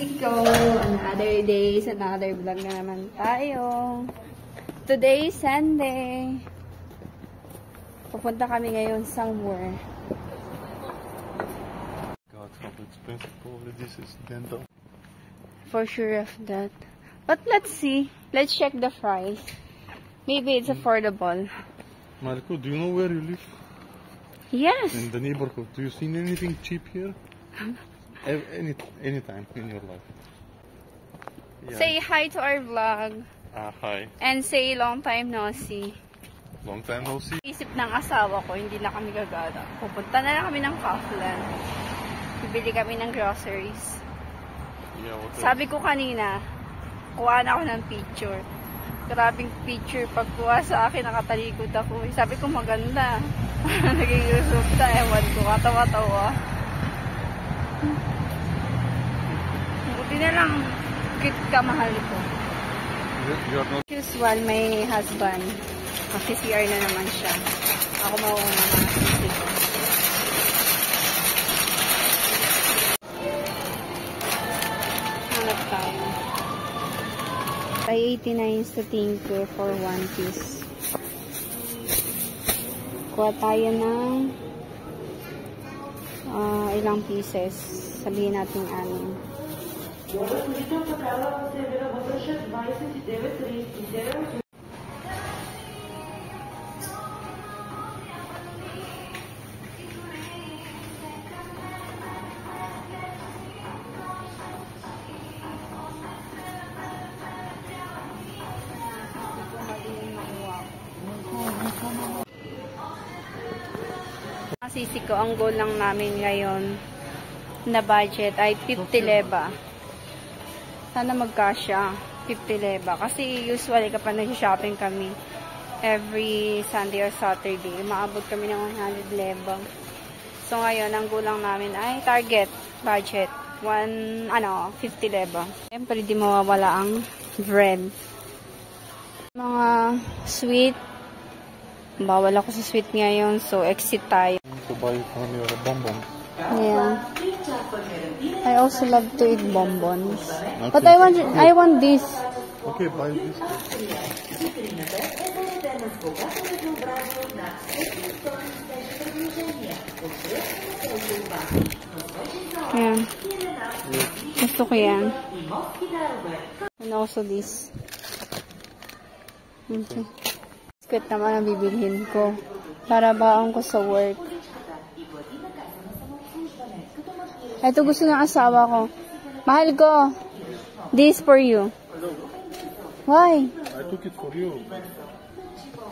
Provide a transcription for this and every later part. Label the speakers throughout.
Speaker 1: Sisiko! Another day, another vlog na naman tayo. Today is Sunday. Pupunta kami ngayon somewhere.
Speaker 2: God, how expensive probably this is dental.
Speaker 1: For sure of that. But let's see. Let's check the price. Maybe it's affordable.
Speaker 2: Marco, do you know where you live?
Speaker 1: Yes.
Speaker 2: In the neighborhood. Do you see anything cheap here? Anytime in your life. Yeah.
Speaker 1: Say hi to our vlog.
Speaker 2: Hi.
Speaker 1: And say long time no see.
Speaker 2: Long time no see.
Speaker 1: Isip ng asawa ko, hindi na kami gagala. Pupunta na lang kami ng Kaufland. Bibili kami ng groceries.
Speaker 2: Yeah,
Speaker 1: sabi ko kanina, kuha na ako ng picture. Grabing picture. Pagkuha sa akin, nakatalikod ako. Sabi ko maganda. Naging resulta. Ewan ko. Katawa-tawa. Buti na lang. Cute ka, mahal ko. Usual, may husband. Kasi CR na naman siya. Ako mauuna mga sisi ko. Hanap tayo. Ay 89 sa tinker for 1 piece. Kuha tayo ng ilang pieces. Sabihin natin anin. Sisi ko, ang goal lang namin ngayon na budget ay 50 leba. Sana magkasya 50 leba. Kasi usually kapag nag-shopping kami every Sunday or Saturday, maabot kami ng 100 leba. So ngayon, ang goal lang namin ay target budget 50 leba. Siyempre, di mawawala ang bread. Mga sweet. Bawal ako sa sweet ngayon, so exit tayo.
Speaker 2: To buy from your bonbons.
Speaker 1: Yeah. I also love to eat bonbons. But I want this.
Speaker 2: Okay, buy this. Ayan. Gusto ko yan. And also this. Okay. Biscuit naman ang bibilhin ko. Para baon ko sa work. Ito gusto ng asawa ko. Mahal ko. This for you. Why? I took it for you.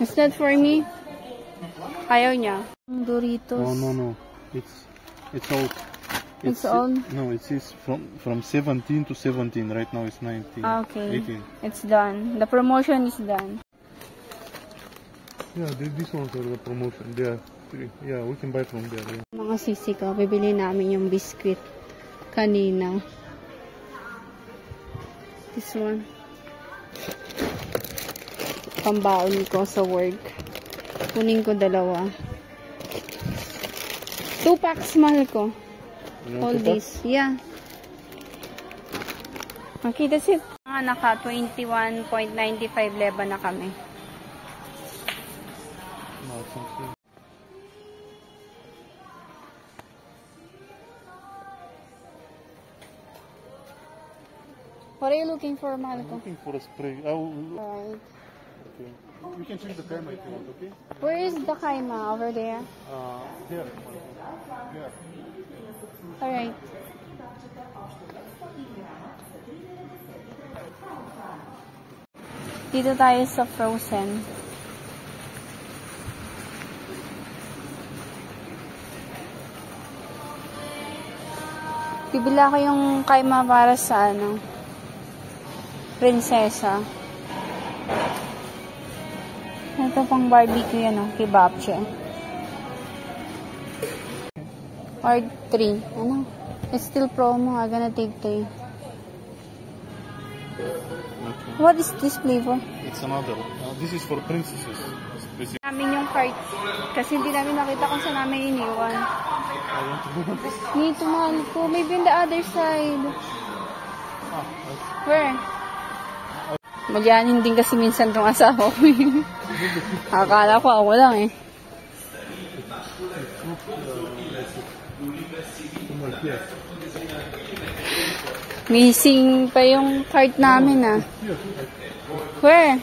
Speaker 1: It's not for me. Ayaw niya. Doritos.
Speaker 2: No. It's old.
Speaker 1: It's old?
Speaker 2: No, it is from 17 to 17. Right now it's 19.
Speaker 1: Okay.
Speaker 2: 18.
Speaker 1: It's done. The promotion is done.
Speaker 2: Yeah, these ones are the promotion. They are free. Yeah, we can buy from there. Yeah.
Speaker 1: Mga sisi ko, bibili namin yung biscuit kanina. This one. Pambaon ko sa work. Kunin ko 2. 2 packs mahal ko. All this. Yeah. Okay, that's it. Naka 21.95 leba na kami.
Speaker 2: No, thank you.
Speaker 1: What are you looking for, Malco?
Speaker 2: I'm looking for a spray.
Speaker 1: Alright.
Speaker 2: Okay. We can check the camera if you want, okay?
Speaker 1: Where is the kaima? Over there?
Speaker 2: There. Yeah.
Speaker 1: Alright. Dito tayo sa Frozen. Bibila ko yung kaima para sa prinsesa. Ito pang barbecue yan, kebab siya. Or 3. It's still promo. I'm gonna take 3.
Speaker 2: Okay.
Speaker 1: What is this flavor?
Speaker 2: It's another. This is for princesses.
Speaker 1: Namin yung cart. Kasi hindi namin nakita kung saan namin iniwan. Me too, mahal ko. Maybe on the other side.
Speaker 2: Where? Magyanin din kasi minsan tong asawa ko. Akala ko ako lang eh. Missing pa yung cart namin ah. Where?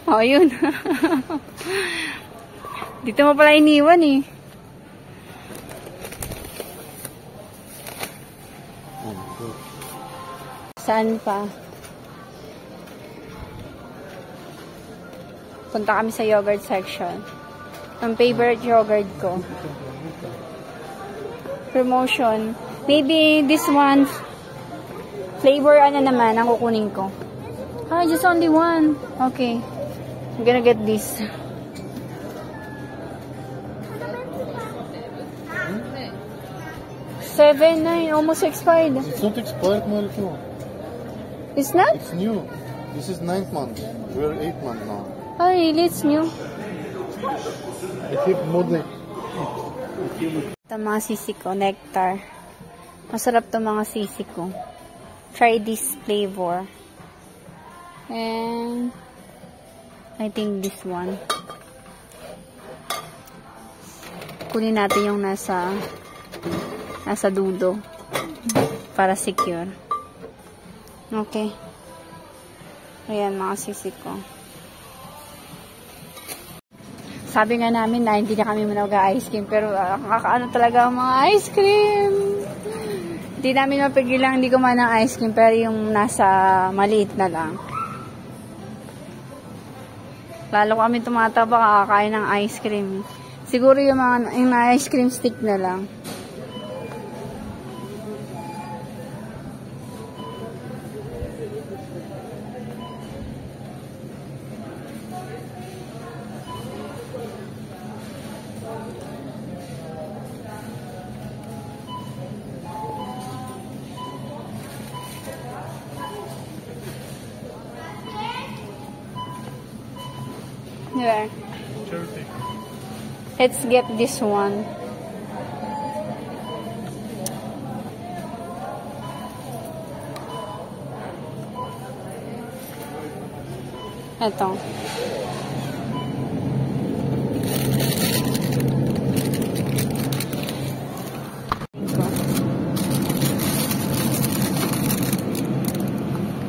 Speaker 2: Oh, yun. Dito mo pala iniwan eh. Saan pa? Punta kami sa yogurt section. Ang favorite yogurt ko. Promotion. Maybe this one flavor ano naman ang kukunin ko. Ah, just only one. Okay. I'm gonna get this. $7, $9, almost expired.
Speaker 3: It's not expired, my little.
Speaker 2: It's not?
Speaker 3: It's new. This is 9th month. We're 8th month now.
Speaker 2: Oh, really? It's new.
Speaker 3: I think more than...
Speaker 2: Ito mga sisi ko, nectar. Masarap to mga sisi ko. Try this flavor. And I think this one. Kunin natin yung nasa dulo para secure. Okay. Ayan mga sisi ko. Sabi nga namin na hindi na kami mag-ice cream pero kakakaano talaga ang mga ice cream. Hindi namin mapigilan hindi kumain ng ice cream pero yung nasa maliit na lang. Lalo kami tumataba kakakain ng ice cream. Siguro yung ice cream stick na lang. There. Let's get this one. Ito.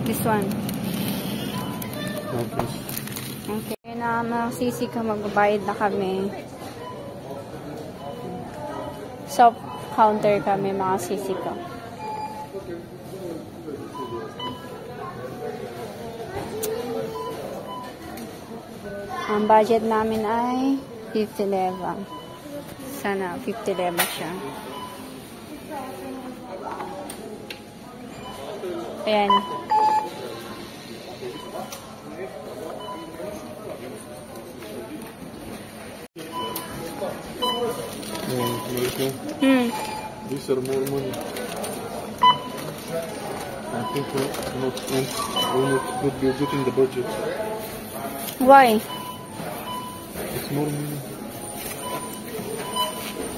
Speaker 2: This one. Okay. Na masisi ka, magbabayad na kami. Soft counter kami, mga sisi ko. Ang budget namin ay 50 leva. Sana 50 leva siya. Ayan.
Speaker 3: These are more money. I think we're not good in the budget.
Speaker 2: Why?
Speaker 3: It's more money.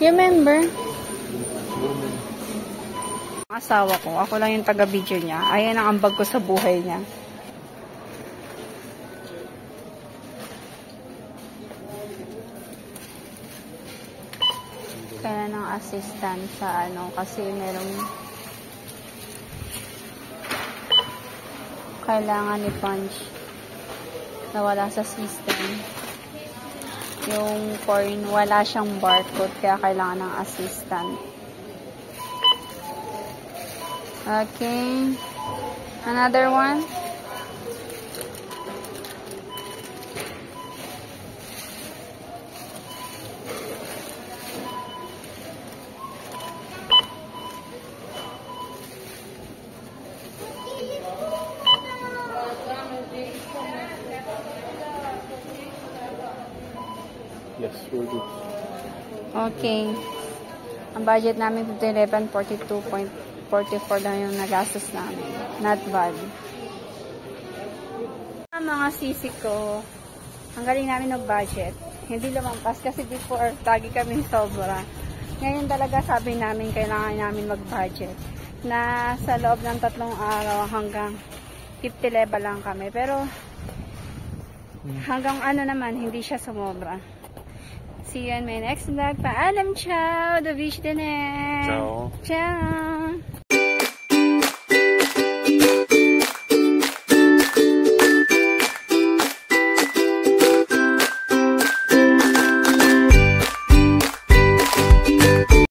Speaker 2: You remember?
Speaker 3: It's more money.
Speaker 2: Asawa ko, ako lang yung taga-video niya. Ayan ang ambag ko sa buhay niya. Kaya ng assistant sa ano kasi merong kailangan ni punch na wala sa system yung coin wala siyang barcode kaya kailangan ng assistant. Okay, another one.
Speaker 3: Yes, we're good.
Speaker 2: Okay. Ang budget namin 11, 42.44 lang yung nagastos namin. Not bad. Mga sisi ko, ang galing namin ng budget. Hindi lumampas kasi before, lagi kami sobra. Ngayon talaga sabi namin, kailangan namin mag-budget.
Speaker 1: na sa loob ng 3 araw hanggang 50 leba lang kami. Pero hanggang ano naman, hindi siya sumobra. See you in my next vlog. Paalam, ciao! The beach din eh!
Speaker 3: Ciao.
Speaker 1: Ciao!